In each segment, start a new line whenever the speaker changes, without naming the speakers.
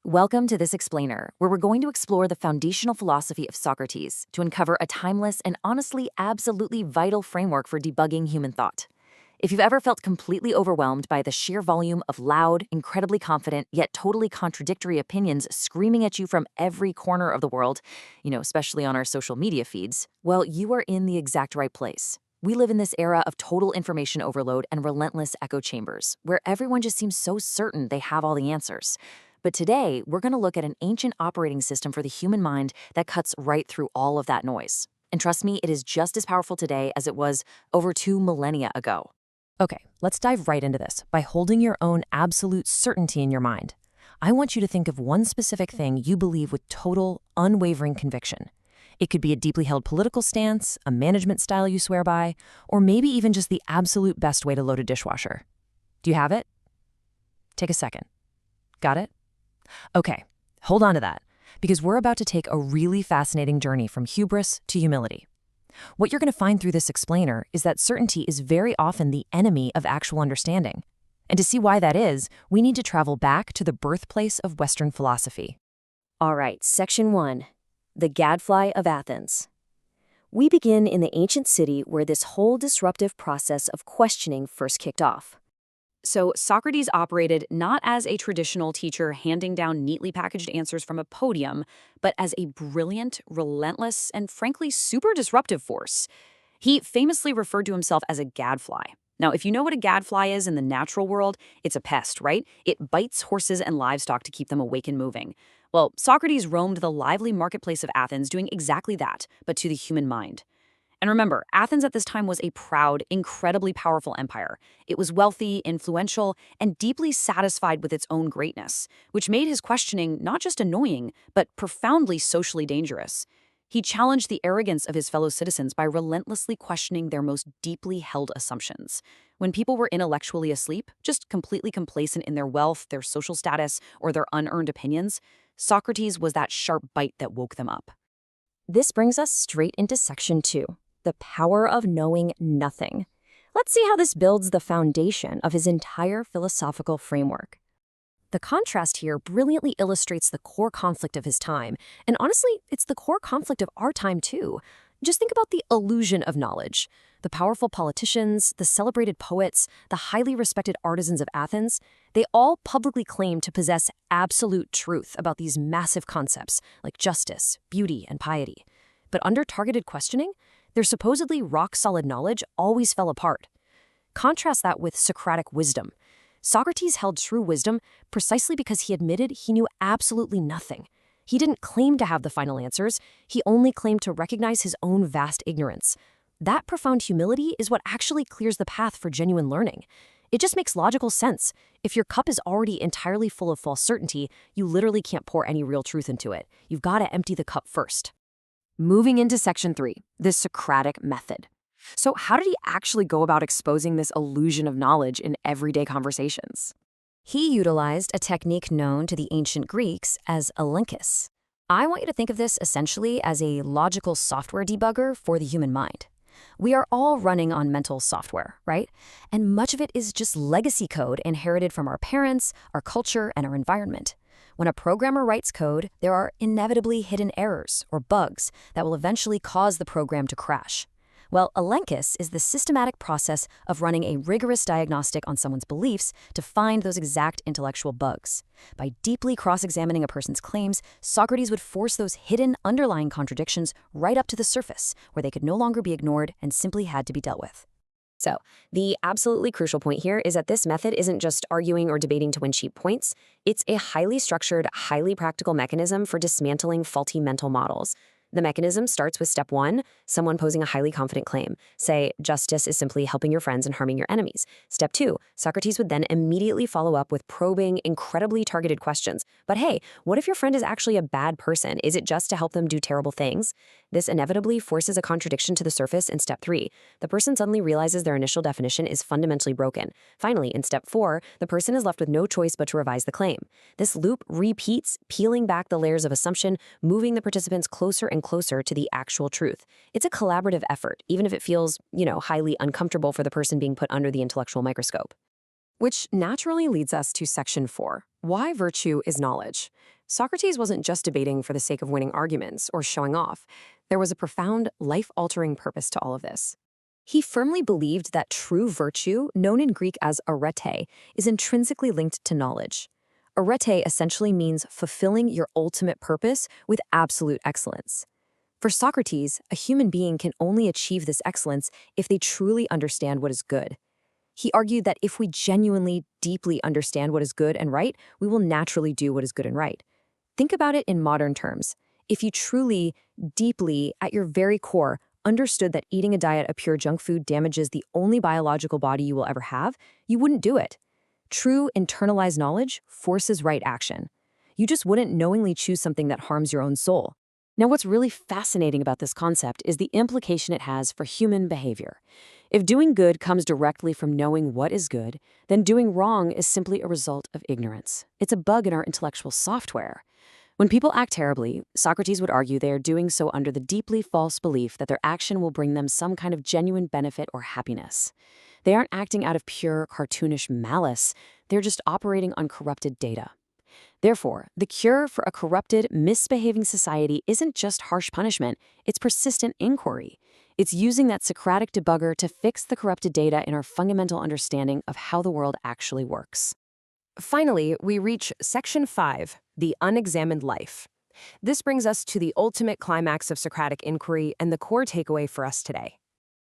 Welcome to this explainer, where we're going to explore the foundational philosophy of Socrates to uncover a timeless and honestly absolutely vital framework for debugging human thought. If you've ever felt completely overwhelmed by the sheer volume of loud, incredibly confident, yet totally contradictory opinions screaming at you from every corner of the world, especially on our social media feeds, well, you are in the exact right place. We live in this era of total information overload and relentless echo chambers, where everyone just seems so certain they have all the answers. But today, we're going to look at an ancient operating system for the human mind that cuts right through all of that noise. And trust me, it is just as powerful today as it was over 2 millennia ago.
Okay, let's dive right into this by holding your own absolute certainty in your mind. I want you to think of one specific thing you believe with total, unwavering conviction. It could be a deeply held political stance, a management style you swear by, or maybe even just the absolute best way to load a dishwasher. Do you have it? Take a second. Got it? Okay, hold on to that, because we're about to take a really fascinating journey from hubris to humility. What you're going to find through this explainer is that certainty is very often the enemy of actual understanding. And to see why that is, we need to travel back to the birthplace of Western philosophy.
All right, Section 1, the Gadfly of Athens. We begin in the ancient city where this whole disruptive process of questioning first kicked off.
So Socrates operated not as a traditional teacher handing down neatly packaged answers from a podium, but as a brilliant, relentless, and frankly super disruptive force. He famously referred to himself as a gadfly. Now, if you know what a gadfly is in the natural world, it's a pest, right? It bites horses and livestock to keep them awake and moving. Well, Socrates roamed the lively marketplace of Athens doing exactly that, but to the human mind. And remember, Athens at this time was a proud, incredibly powerful empire. It was wealthy, influential, and deeply satisfied with its own greatness, which made his questioning not just annoying, but profoundly socially dangerous. He challenged the arrogance of his fellow citizens by relentlessly questioning their most deeply held assumptions. When people were intellectually asleep, just completely complacent in their wealth, their social status, or their unearned opinions, Socrates was that sharp bite that woke them up.
This brings us straight into Section 2. The power of knowing nothing. Let's see how this builds the foundation of his entire philosophical framework. The contrast here brilliantly illustrates the core conflict of his time, and honestly, it's the core conflict of our time too. Just think about the illusion of knowledge. The powerful politicians, the celebrated poets, the highly respected artisans of Athens, they all publicly claim to possess absolute truth about these massive concepts like justice, beauty, and piety. But under targeted questioning, their supposedly rock-solid knowledge always fell apart. Contrast that with Socratic wisdom. Socrates held true wisdom precisely because he admitted he knew absolutely nothing. He didn't claim to have the final answers, he only claimed to recognize his own vast ignorance. That profound humility is what actually clears the path for genuine learning. It just makes logical sense. If your cup is already entirely full of false certainty, you literally can't pour any real truth into it. You've got to empty the cup first.
Moving into Section 3, the Socratic method. So how did he actually go about exposing this illusion of knowledge in everyday conversations?
He utilized a technique known to the ancient Greeks as elenchus. I want you to think of this essentially as a logical software debugger for the human mind. We are all running on mental software, right? And much of it is just legacy code inherited from our parents, our culture, and our environment. When a programmer writes code, there are inevitably hidden errors or bugs that will eventually cause the program to crash. Well, elenchus is the systematic process of running a rigorous diagnostic on someone's beliefs to find those exact intellectual bugs. By deeply cross-examining a person's claims, Socrates would force those hidden underlying contradictions right up to the surface, where they could no longer be ignored and simply had to be dealt with. So, the absolutely crucial point here is that this method isn't just arguing or debating to win cheap points. It's a highly structured, highly practical mechanism for dismantling faulty mental models. The mechanism starts with step 1, someone posing a highly confident claim. Say, justice is simply helping your friends and harming your enemies. Step 2, Socrates would then immediately follow up with probing, incredibly targeted questions. But hey, what if your friend is actually a bad person? Is it just to help them do terrible things? This inevitably forces a contradiction to the surface in step 3. The person suddenly realizes their initial definition is fundamentally broken. Finally, in step 4, the person is left with no choice but to revise the claim. This loop repeats, peeling back the layers of assumption, moving the participants closer and closer to the actual truth. It's a collaborative effort, even if it feels, highly uncomfortable for the person being put under the intellectual microscope.
Which naturally leads us to Section 4,
Why virtue is knowledge? Socrates wasn't just debating for the sake of winning arguments or showing off. There was a profound, life-altering purpose to all of this.
He firmly believed that true virtue, known in Greek as arete, is intrinsically linked to knowledge. Arete essentially means fulfilling your ultimate purpose with absolute excellence. For Socrates, a human being can only achieve this excellence if they truly understand what is good. He argued that if we genuinely, deeply understand what is good and right, we will naturally do what is good and right. Think about it in modern terms. If you truly, deeply, at your very core, understood that eating a diet of pure junk food damages the only biological body you will ever have, you wouldn't do it. True internalized knowledge forces right action. You just wouldn't knowingly choose something that harms your own soul.
Now, what's really fascinating about this concept is the implication it has for human behavior. If doing good comes directly from knowing what is good, then doing wrong is simply a result of ignorance. It's a bug in our intellectual software. When people act terribly, Socrates would argue they are doing so under the deeply false belief that their action will bring them some kind of genuine benefit or happiness. They aren't acting out of pure, cartoonish malice. They're just operating on corrupted data. Therefore, the cure for a corrupted, misbehaving society isn't just harsh punishment, it's persistent inquiry. It's using that Socratic debugger to fix the corrupted data in our fundamental understanding of how the world actually works.
Finally, we reach Section 5, the unexamined life. This brings us to the ultimate climax of Socratic inquiry and the core takeaway for us today.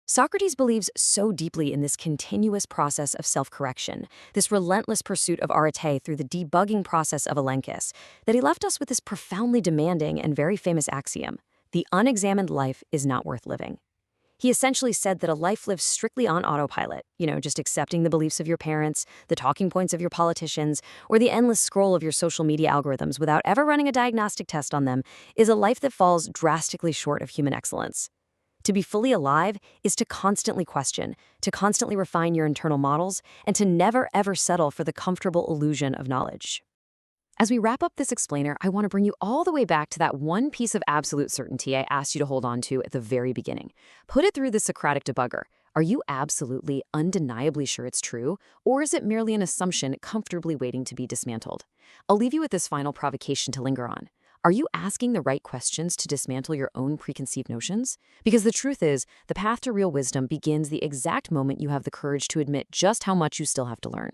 Socrates believes so deeply in this continuous process of self-correction, this relentless pursuit of arete through the debugging process of Elenchus, that he left us with this profoundly demanding and very famous axiom: the unexamined life is not worth living. He essentially said that a life lived strictly on autopilot, just accepting the beliefs of your parents, the talking points of your politicians, or the endless scroll of your social media algorithms without ever running a diagnostic test on them, is a life that falls drastically short of human excellence. To be fully alive is to constantly question, to constantly refine your internal models, and to never ever settle for the comfortable illusion of knowledge. As we wrap up this explainer, I want to bring you all the way back to that one piece of absolute certainty I asked you to hold on to at the very beginning. Put it through the Socratic debugger. Are you absolutely, undeniably sure it's true, or is it merely an assumption comfortably waiting to be dismantled? I'll leave you with this final provocation to linger on. Are you asking the right questions to dismantle your own preconceived notions? Because the truth is, the path to real wisdom begins the exact moment you have the courage to admit just how much you still have to learn.